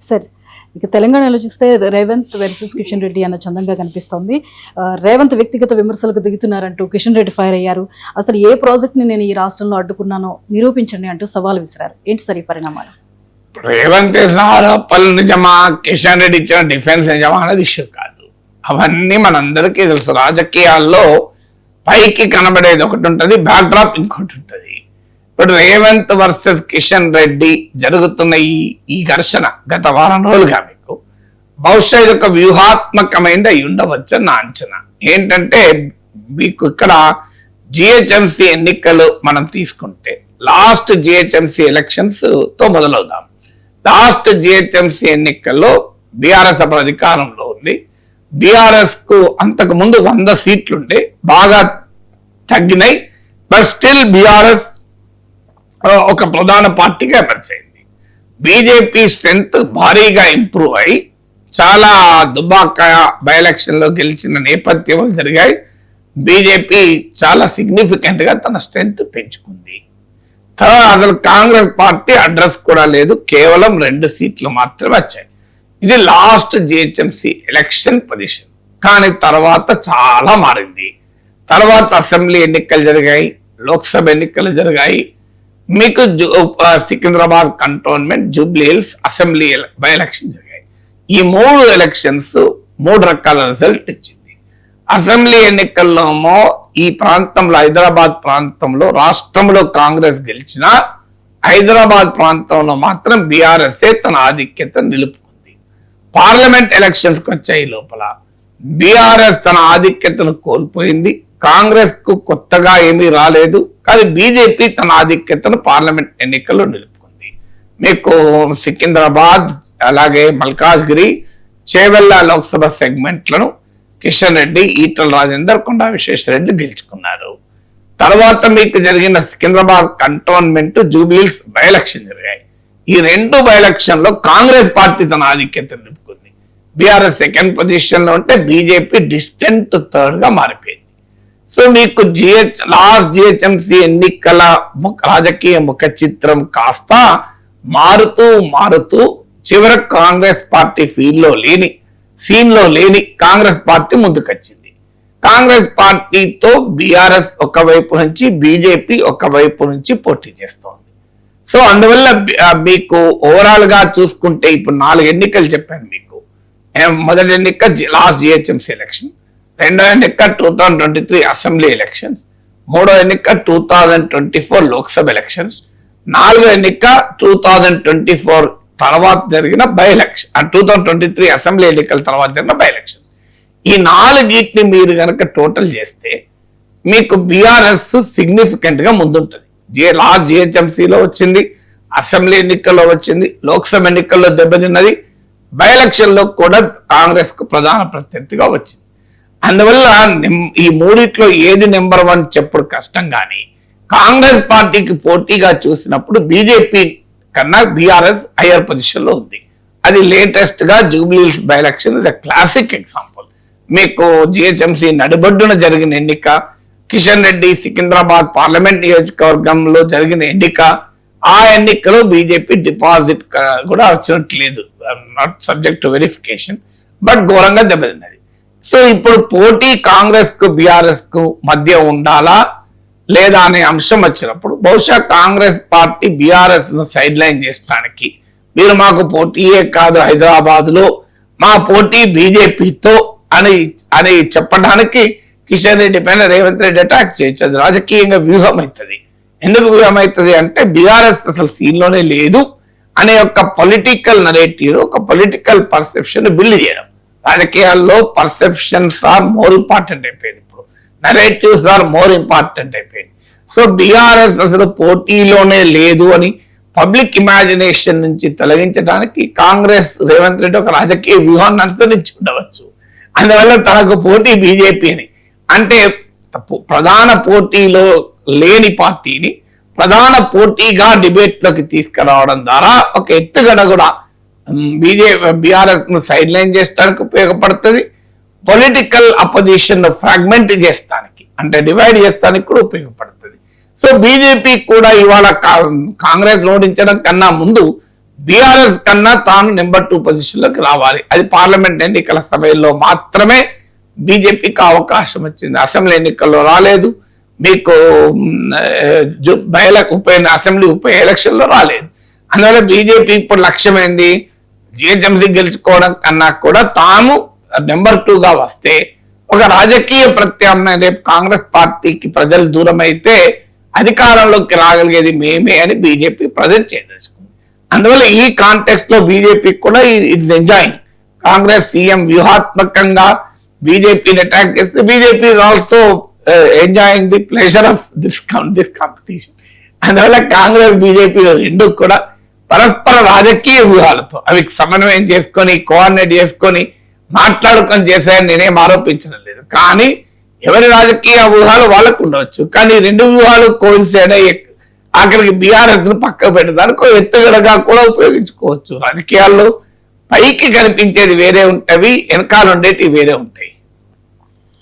సరే, ఇక తెలంగాణలో చూస్తే రేవంత్ వర్సెస్ కిషన్ రెడ్డి అన్న చందంగా కనిపిస్తోంది. రేవంత్ వ్యక్తిగత విమర్శలకు దిగుతున్నారంటూ కిషన్ రెడ్డి ఫైర్ అయ్యారు. అసలు ఏ ప్రాజెక్ట్ని నేను ఈ రాష్ట్రంలో అడ్డుకున్నానో నిరూపించండి అంటూ సవాల్ విసిరారు. ఏంటి సార్ ఈ పరిణామాలు? రేవంత్ చేసిన ఆరోపణలు నిజమా, కిషన్ రెడ్డి ఇచ్చిన డిఫెన్స్ నిజమా అనేది ఇష్యూ కాదు. అవన్నీ మనందరికీ తెలుసు. రాజకీయాల్లో పైకి కనబడేది ఒకటి ఉంటుంది, బ్యాక్ డ్రాప్ ఇంకోటి ఉంటుంది. ఇప్పుడు రేవంత్ వర్సెస్ కిషన్ రెడ్డి జరుగుతున్న ఈ ఘర్షణ గత వారం రోజులుగా మీకు బహుశా ఇది ఒక వ్యూహాత్మకమైనది అయి ఉండవచ్చు నా అంచనా. ఏంటంటే మీకు ఇక్కడ జిహెచ్ఎంసీ ఎన్నికలు మనం తీసుకుంటే లాస్ట్ జిహెచ్ఎంసీ ఎలక్షన్స్ తో మొదలవుదాం. లాస్ట్ జిహెచ్ఎంసీ ఎన్నికల్లో బీఆర్ఎస్ అప్పుడు అధికారంలో ఉంది. బీఆర్ఎస్ కు అంతకు ముందు 100 సీట్లుండే, బాగా తగ్గినాయి. బట్ స్టిల్ బీఆర్ఎస్ ఒక ప్రధాన పార్టీగా ఎమర్జ్ అయింది. బీజేపీ స్ట్రెంత్ భారీగా ఇంప్రూవ్ అయి చాలా దుబాక బై ఎలక్షన్ లో గెలిచిన నేపథ్యం జరిగాయి. బీజేపీ చాలా సిగ్నిఫికెంట్ గా తన స్ట్రెంత్ పెంచుకుంది. తర్వాత అసలు కాంగ్రెస్ పార్టీ అడ్రస్ కూడా లేదు, కేవలం 2 సీట్లు మాత్రమే వచ్చాయి. ఇది లాస్ట్ జిహెచ్ఎంసీ ఎలక్షన్ పొజిషన్. కానీ తర్వాత చాలా మారింది. తర్వాత అసెంబ్లీ ఎన్నికలు జరిగాయి, లోక్సభ ఎన్నికలు జరిగాయి. మీకు Secunderabad cantonment, Jubilee hills assembly by election జరిగాయి. ఈ 3 ఎలక్షన్స్ 3 రకాల రిజల్ట్ ఇచ్చింది. అసెంబ్లీ ఎన్నికల్లోమో ఈ ప్రాంతంలో, హైదరాబాద్ ప్రాంతంలో రాష్ట్రంలో కాంగ్రెస్ గెలిచినా హైదరాబాద్ ప్రాంతంలో మాత్రం బీఆర్ఎస్ఏ తన ఆధిక్యత నిలుపుకుంది. పార్లమెంట్ ఎలక్షన్స్ కి వచ్చాయి లోపల బీఆర్ఎస్ తన ఆధిక్యతను కోల్పోయింది. కాంగ్రెస్ కు కొత్తగా ఏమీ రాలేదు, కానీ బీజేపీ తన ఆధిక్యతను పార్లమెంట్ ఎన్నికల్లో నిలుపుకుంది. మీకు సికింద్రాబాద్, అలాగే మల్కాజ్గిరి, చేవెళ్ళ లోక్సభ సెగ్మెంట్లను కిషన్ రెడ్డి, ఈటల రాజేందర్, కొండా విశ్వేశ్వరరెడ్డి గెలుచుకున్నారు. తర్వాత మీకు జరిగిన Secunderabad cantonment, Jubilee Hills by election జరిగాయి. ఈ 2 బై ఎలక్షన్ లో కాంగ్రెస్ పార్టీ తన ఆధిక్యతను నిలుపుకుంది. బీఆర్ఎస్ సెకండ్ పొజిషన్ లో ఉంటే బీజేపీ డిస్టెంట్ థర్డ్ గా మారిపోయింది. సో మీకు లాస్ట్ జిహెచ్ఎంసీ ఎన్నికల రాజకీయ ముఖ చిత్రం కాస్త మారుతూ చివరకు కాంగ్రెస్ పార్టీ సీన్ లో లేని కాంగ్రెస్ పార్టీ ముందుకొచ్చింది. కాంగ్రెస్ పార్టీతో బీఆర్ఎస్ ఒకవైపు నుంచి, బీజేపీ ఒకవైపు నుంచి పోటీ చేస్తోంది. సో అందువల్ల మీకు ఓవరాల్ గా చూసుకుంటే ఇప్పుడు 4 ఎన్నికలు చెప్పాను మీకు. మొదటి ఎన్నిక లాస్ట్ జిహెచ్ఎంసీ ఎలక్షన్, రెండో ఎన్నిక 2023 అసెంబ్లీ ఎలక్షన్స్, మూడో ఎన్నిక 2024 లోక్సభ ఎలక్షన్స్, 4వ ఎన్నిక 2024 తర్వాత జరిగిన బై ఎలక్షన్, 2023 అసెంబ్లీ ఎన్నికల తర్వాత జరిగిన బై ఎలక్షన్స్. ఈ 4ని మీరు కనుక టోటల్ చేస్తే మీకు బీఆర్ఎస్ సిగ్నిఫికెంట్ గా ముందుంటుంది. లాస్ట్ జిహెచ్ఎంసీలో వచ్చింది, అసెంబ్లీ ఎన్నికల్లో వచ్చింది, లోక్సభ ఎన్నికల్లో దెబ్బతిన్నది, బై ఎలక్షన్ లో కూడా కాంగ్రెస్ కు ప్రధాన ప్రత్యర్థిగా వచ్చింది. అందువల్ల ఈ 3 ఏది నెంబర్ 1 చెప్పుడు కష్టం. కానీ కాంగ్రెస్ పార్టీకి పోటీగా చూసినప్పుడు బీజేపీ కన్నా బీఆర్ఎస్ హైయర్ పొజిషన్ లో ఉంది. అది లేటెస్ట్ గా Jubilee Hills by election is classic example. మీకు జిహెచ్ఎంసీ నడిబొడ్డున జరిగిన ఎన్నిక, కిషన్ రెడ్డి సికింద్రాబాద్ పార్లమెంట్ నియోజకవర్గంలో జరిగిన ఎన్నిక, ఆ ఎన్నికలో బీజేపీ డిపాజిట్ కూడా వచ్చినట్లేదు, not subject to verification, but ఘోరంగా దెబ్బతిన్నది. సో ఇప్పుడు పోటీ కాంగ్రెస్ కు బీఆర్ఎస్ కు మధ్య ఉండాలా లేదా అనే అంశం వచ్చినప్పుడు బహుశా కాంగ్రెస్ పార్టీ బీఆర్ఎస్ ను సైడ్ లైన్ చేసడానికి, మీరు మాకు పోటీయే కాదు హైదరాబాద్ లో, మా పోటీ బీజేపీతో అని చెప్పడానికి కిషన్ రెడ్డి పైన రేవంత్ రెడ్డి అటాక్ చేయొచ్చు. అది రాజకీయంగా వ్యూహం అవుతుంది. ఎందుకు వ్యూహం అవుతుంది అంటే బీఆర్ఎస్ అసలు సీన్ లోనే లేదు అనే ఒక పొలిటికల్ నరేటివ్, ఒక పొలిటికల్ పర్సెప్షన్ బిల్డ్ చేయడం. రాజకీయాల్లో పర్సెప్షన్స్ ఆర్ మోర్ ఇంపార్టెంట్ అయిపోయింది. ఇప్పుడు నరేటివ్స్ ఆర్ మోర్ ఇంపార్టెంట్ అయిపోయింది. సో బీఆర్ఎస్ అసలు పోటీలోనే లేదు అని పబ్లిక్ ఇమాజినేషన్ నుంచి తొలగించడానికి కాంగ్రెస్ రేవంత్ రెడ్డి ఒక రాజకీయ వ్యూహాన్ని అనుసరించి ఉండవచ్చు. అందువల్ల తనకు పోటీ బీజేపీ అని, అంటే ప్రధాన పోటీలో లేని పార్టీని ప్రధాన పోటీగా డిబేట్ లోకి తీసుకురావడం ద్వారా ఒక ఎత్తుగడ కూడా బీఆర్ఎస్ ను సైడ్ లైన్ చేయడానికి ఉపయోగపడుతుంది. పొలిటికల్ అపోజిషన్ ఫ్రాగ్మెంట్ చేస్తానికి, అంటే డివైడ్ చేస్తానికి కూడా ఉపయోగపడుతుంది. సో బీజేపీ కూడా ఇవాళ కాంగ్రెస్ ఓడించడం కన్నా ముందు బీఆర్ఎస్ కన్నా తాను నెంబర్ 2 పొజిషన్లోకి రావాలి. అది పార్లమెంట్ ఎన్నికల సమయంలో మాత్రమే బీజేపీకి అవకాశం వచ్చింది. అసెంబ్లీ ఎన్నికల్లో రాలేదు, మీకు అసెంబ్లీ ఉప ఎలక్షన్ లో రాలేదు. అందువల్ల బీజేపీ ఇప్పుడు లక్ష్యం ఏంది, జిహెచ్ఎంసీ గెలుచుకోవడం కన్నా కూడా తాము నెంబర్ 2గా వస్తే ఒక రాజకీయ ప్రత్యామ్నాయం, రేపు కాంగ్రెస్ పార్టీకి ప్రజలు దూరం అయితే అధికారంలోకి రాగలిగేది మేమే అని బీజేపీ ప్రజెంట్ చేయదలుచుకుంది. అందువల్ల ఈ కాంటెక్స్ట్ లో బీజేపీ కూడా ఇట్స్ ఎంజాయింగ్. కాంగ్రెస్ సీఎం వ్యూహాత్మకంగా బీజేపీని అటాక్ చేస్తే BJP is also enjoying the pleasure of this competition. అందువల్ల కాంగ్రెస్ బీజేపీ రెండు కూడా పరస్పర రాజకీయ వ్యూహాలతో అవి సమన్వయం చేసుకొని కోఆర్డినేట్ చేసుకొని మాట్లాడుకొని చేశాయని నేనేం ఆరోపించడం లేదు. కానీ ఎవరి రాజకీయ వ్యూహాలు వాళ్ళకు ఉండవచ్చు, కానీ రెండు వ్యూహాలు కోయిన్సైడ్ అయ్యి ఆఖరికి బీఆర్ఎస్ ను పక్కకు పెట్టడానికి ఎత్తుగడగా కూడా ఉపయోగించుకోవచ్చు. రాజకీయాల్లో పైకి కనిపించేది వేరే ఉంటవి, వెనకాల ఉండేటివి వేరే ఉంటాయి.